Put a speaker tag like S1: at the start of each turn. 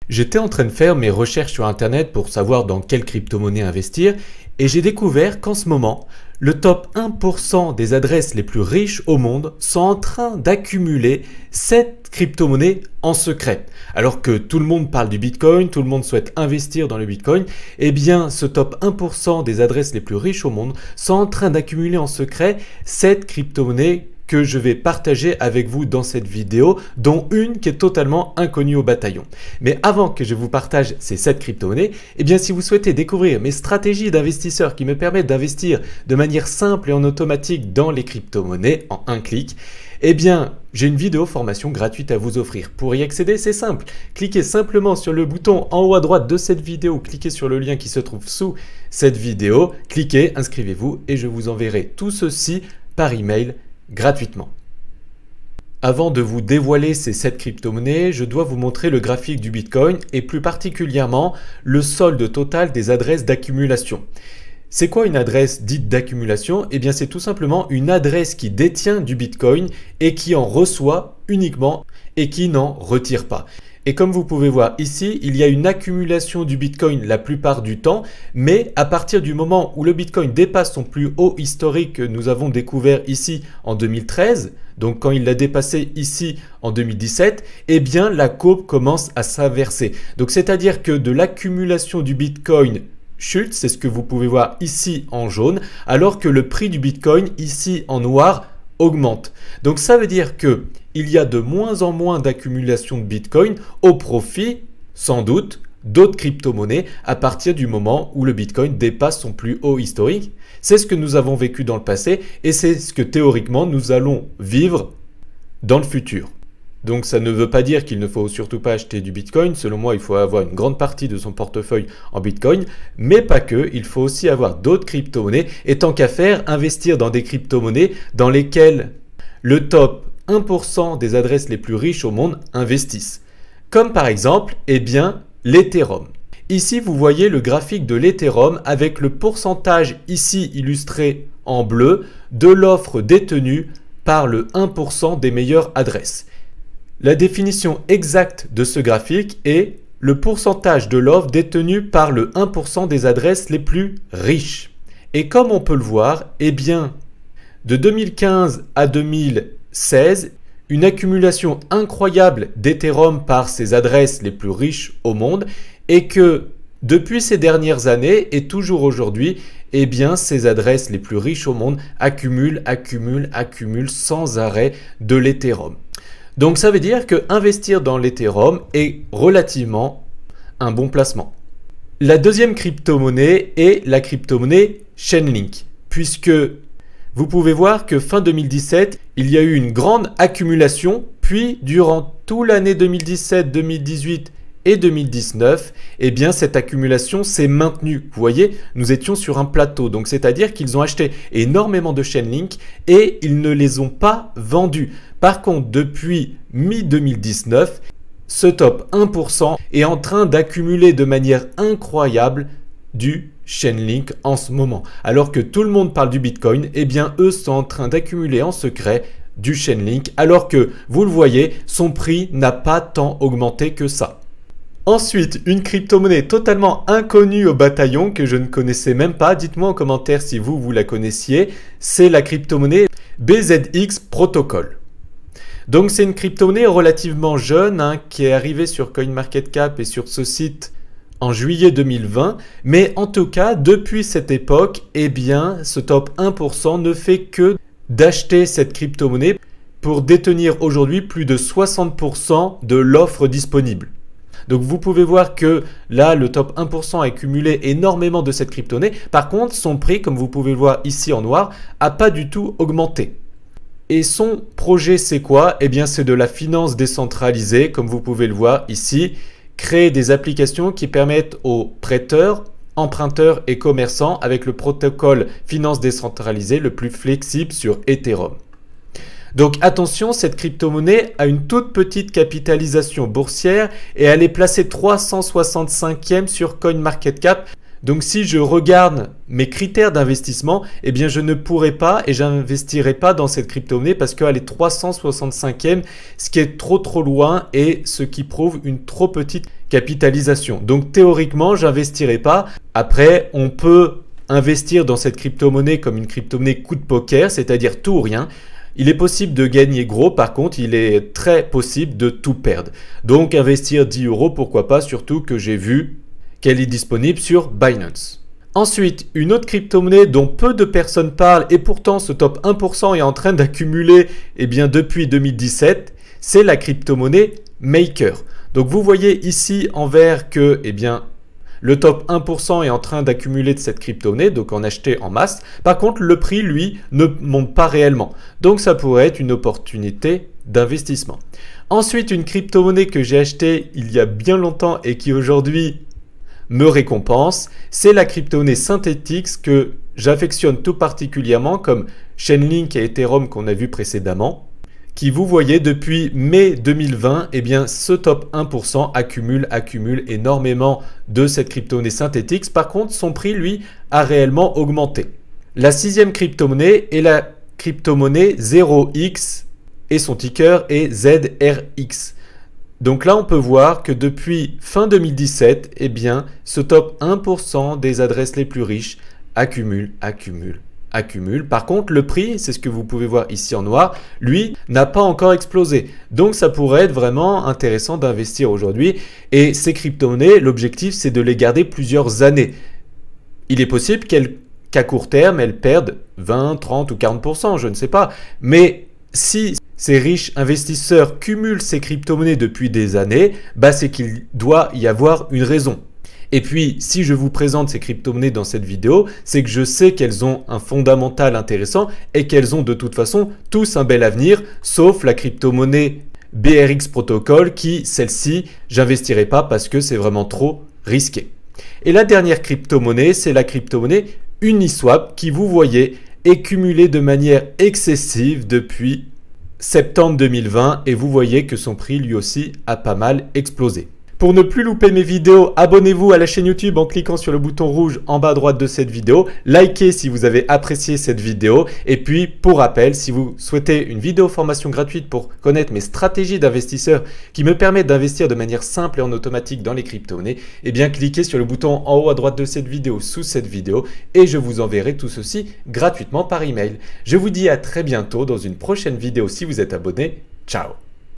S1: J'étais en train de faire mes recherches sur Internet pour savoir dans quelle crypto-monnaie investir et j'ai découvert qu'en ce moment, le top 1% des adresses les plus riches au monde sont en train d'accumuler cette crypto-monnaie en secret. Alors que tout le monde parle du Bitcoin, tout le monde souhaite investir dans le Bitcoin, eh bien ce top 1% des adresses les plus riches au monde sont en train d'accumuler en secret cette crypto-monnaie que je vais partager avec vous dans cette vidéo, dont une qui est totalement inconnue au bataillon. Mais avant que je vous partage ces 7 crypto-monnaies, eh bien si vous souhaitez découvrir mes stratégies d'investisseur qui me permettent d'investir de manière simple et en automatique dans les crypto-monnaies en un clic, eh bien j'ai une vidéo formation gratuite à vous offrir. Pour y accéder, c'est simple. Cliquez simplement sur le bouton en haut à droite de cette vidéo, cliquez sur le lien qui se trouve sous cette vidéo, cliquez, inscrivez-vous et je vous enverrai tout ceci par email gratuitement. Avant de vous dévoiler ces 7 crypto-monnaies, je dois vous montrer le graphique du Bitcoin et plus particulièrement le solde total des adresses d'accumulation. C'est quoi une adresse dite d'accumulation? Eh bien c'est tout simplement une adresse qui détient du Bitcoin et qui en reçoit uniquement et qui n'en retire pas. Et comme vous pouvez voir ici, il y a une accumulation du Bitcoin la plupart du temps, mais à partir du moment où le Bitcoin dépasse son plus haut historique que nous avons découvert ici en 2013, donc quand il l'a dépassé ici en 2017, eh bien la courbe commence à s'inverser. Donc c'est-à-dire que de l'accumulation du Bitcoin chute, c'est ce que vous pouvez voir ici en jaune, alors que le prix du Bitcoin ici en noir augmente. Donc ça veut dire que il y a de moins en moins d'accumulation de Bitcoin au profit, sans doute, d'autres crypto-monnaies à partir du moment où le Bitcoin dépasse son plus haut historique. C'est ce que nous avons vécu dans le passé et c'est ce que théoriquement nous allons vivre dans le futur. Donc ça ne veut pas dire qu'il ne faut surtout pas acheter du Bitcoin. Selon moi, il faut avoir une grande partie de son portefeuille en Bitcoin, mais pas que. Il faut aussi avoir d'autres crypto-monnaies et tant qu'à faire, investir dans des crypto-monnaies dans lesquelles le top 1% des adresses les plus riches au monde investissent. Comme par exemple, eh bien, l'Ethereum. Ici, vous voyez le graphique de l'Ethereum avec le pourcentage ici illustré en bleu de l'offre détenue par le 1% des meilleures adresses. La définition exacte de ce graphique est le pourcentage de l'offre détenue par le 1% des adresses les plus riches. Et comme on peut le voir, eh bien, de 2015 à 2016, une accumulation incroyable d'Ethereum par ces adresses les plus riches au monde et que depuis ces dernières années et toujours aujourd'hui, eh bien, ces adresses les plus riches au monde accumulent sans arrêt de l'Ethereum. Donc ça veut dire que investir dans l'Ethereum est relativement un bon placement. La deuxième crypto-monnaie est la crypto-monnaie Chainlink, puisque vous pouvez voir que fin 2017, il y a eu une grande accumulation, puis durant toute l'année 2017, 2018 et 2019, eh bien cette accumulation s'est maintenue. Vous voyez, nous étions sur un plateau, donc c'est-à-dire qu'ils ont acheté énormément de Chainlink et ils ne les ont pas vendus. Par contre, depuis mi-2019, ce top 1% est en train d'accumuler de manière incroyable du Chainlink en ce moment. Alors que tout le monde parle du Bitcoin, eh bien eux sont en train d'accumuler en secret du Chainlink, alors que, vous le voyez, son prix n'a pas tant augmenté que ça. Ensuite, une crypto-monnaie totalement inconnue au bataillon que je ne connaissais même pas, dites-moi en commentaire si vous la connaissiez, c'est la crypto-monnaie BZX Protocol. Donc c'est une crypto-monnaie relativement jeune qui est arrivée sur CoinMarketCap et sur ce site en juillet 2020, mais en tout cas depuis cette époque, eh bien ce top 1% ne fait que d'acheter cette crypto-monnaie pour détenir aujourd'hui plus de 60% de l'offre disponible. Donc vous pouvez voir que là, le top 1% a accumulé énormément de cette crypto-monnaie. Par contre, son prix, comme vous pouvez le voir ici en noir, n'a pas du tout augmenté. Et son projet, c'est quoi? Eh bien, c'est de la finance décentralisée, comme vous pouvez le voir ici. Créer des applications qui permettent aux prêteurs, emprunteurs et commerçants avec le protocole finance décentralisée le plus flexible sur Ethereum. Donc attention, cette crypto-monnaie a une toute petite capitalisation boursière et elle est placée 365e sur CoinMarketCap. Donc si je regarde mes critères d'investissement, eh bien je ne pourrai pas et j'investirai pas dans cette crypto-monnaie parce qu'elle est 365e, ce qui est trop loin et ce qui prouve une trop petite capitalisation. Donc théoriquement, j'investirai pas. Après, on peut investir dans cette crypto-monnaie comme une crypto-monnaie coup de poker, c'est-à-dire tout ou rien. Il est possible de gagner gros, par contre, il est très possible de tout perdre. Donc investir 10 €, pourquoi pas, surtout que j'ai vu qu'elle est disponible sur Binance. Ensuite, une autre crypto-monnaie dont peu de personnes parlent et pourtant ce top 1% est en train d'accumuler depuis 2017, c'est la crypto-monnaie Maker. Donc vous voyez ici en vert que le top 1% est en train d'accumuler de cette crypto-monnaie, donc en acheter en masse. Par contre, le prix, lui, ne monte pas réellement. Donc ça pourrait être une opportunité d'investissement. Ensuite, une crypto-monnaie que j'ai achetée il y a bien longtemps et qui aujourd'hui me récompense, c'est la crypto-monnaie Synthetix que j'affectionne tout particulièrement comme Chainlink et Ethereum qu'on a vu précédemment, qui vous voyez depuis mai 2020, ce top 1% accumule énormément de cette crypto-monnaie Synthetix. Par contre, son prix, lui, a réellement augmenté. La sixième crypto-monnaie est la crypto-monnaie 0x et son ticker est ZRX. Donc là, on peut voir que depuis fin 2017, ce top 1% des adresses les plus riches accumule. Par contre, le prix, c'est ce que vous pouvez voir ici en noir, lui, n'a pas encore explosé. Donc, ça pourrait être vraiment intéressant d'investir aujourd'hui. Et ces crypto-monnaies, l'objectif, c'est de les garder plusieurs années. Il est possible qu'à court terme, elles perdent 20, 30 ou 40%, je ne sais pas. Mais si ces riches investisseurs cumulent ces crypto-monnaies depuis des années, c'est qu'il doit y avoir une raison. Et puis, si je vous présente ces crypto-monnaies dans cette vidéo, c'est que je sais qu'elles ont un fondamental intéressant et qu'elles ont de toute façon tous un bel avenir, sauf la crypto-monnaie BRX Protocol qui, celle-ci, j'investirai pas parce que c'est vraiment trop risqué. Et la dernière crypto-monnaie, c'est la crypto-monnaie Uniswap qui, vous voyez, est cumulée de manière excessive depuis septembre 2020 et vous voyez que son prix lui aussi a pas mal explosé. Pour ne plus louper mes vidéos, abonnez-vous à la chaîne YouTube en cliquant sur le bouton rouge en bas à droite de cette vidéo. Likez si vous avez apprécié cette vidéo. Et puis, pour rappel, si vous souhaitez une vidéo formation gratuite pour connaître mes stratégies d'investisseur qui me permettent d'investir de manière simple et en automatique dans les crypto-monnaies, cliquez sur le bouton en haut à droite de cette vidéo sous cette vidéo et je vous enverrai tout ceci gratuitement par email. Je vous dis à très bientôt dans une prochaine vidéo si vous êtes abonné. Ciao!